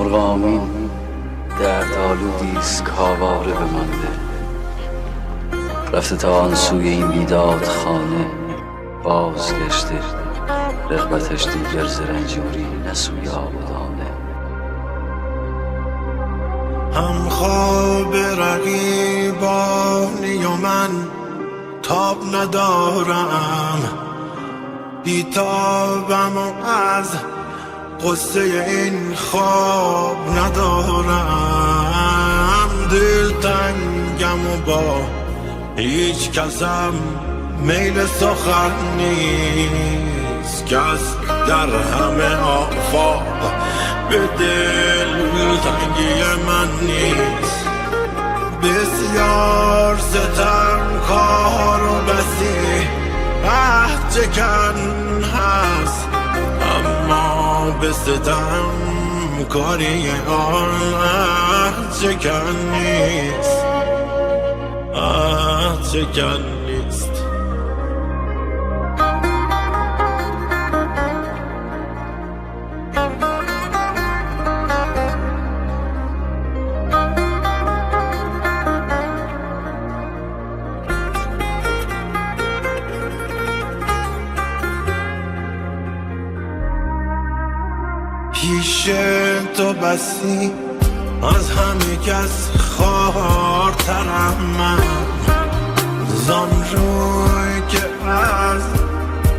مرغ آمین درد آلودیست کاواره بمانده، رفته تا آن سوی این بیداد خانه، بازگشته رغبتش دیگر ز رنجوری نه سوی آبادانه. هم خواب رقیبانی و من تاب ندارم، بیتابم و از قصه این خواب ندارم. دل تنگم و با هیچ کسم میل سخن نیست، کس در همه آفاق به دل تنگی من نیست. بسیار ستم کار و بسی عهد چکن هست، اما به ستم کاری آن عهد چکن نیست، عهد چکن نیست. پیش تو بسی از همه کس خوارترم من، زان روی که از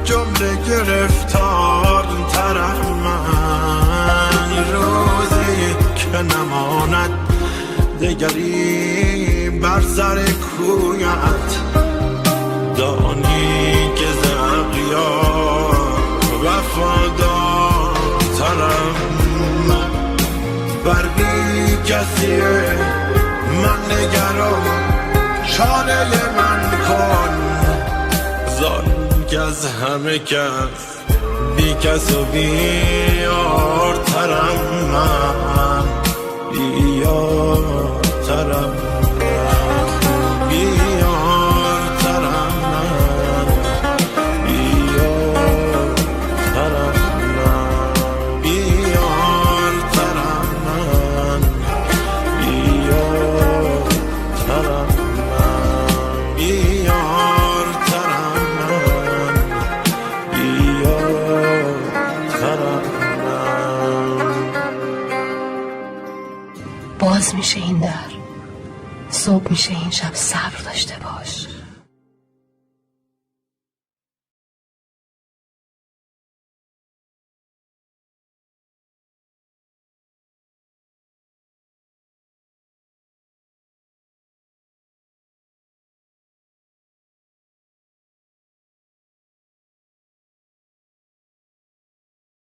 جمله گرفتار ترم من. روزی که نماند دگری بر سر کویت، دانی که ز اغیار وفادار ترم. بر بی کسیه من نگران، چاره من کن، زان که از همه کس بی کس و بیار ترم من، بیار ترم من، بیار ترم من، بیار ترم من، بیار ترم من، بیار ترم من، بیار ترم من، بیار ترم من. باز میشه این در، صبح میشه این شب، صبر داشته باش.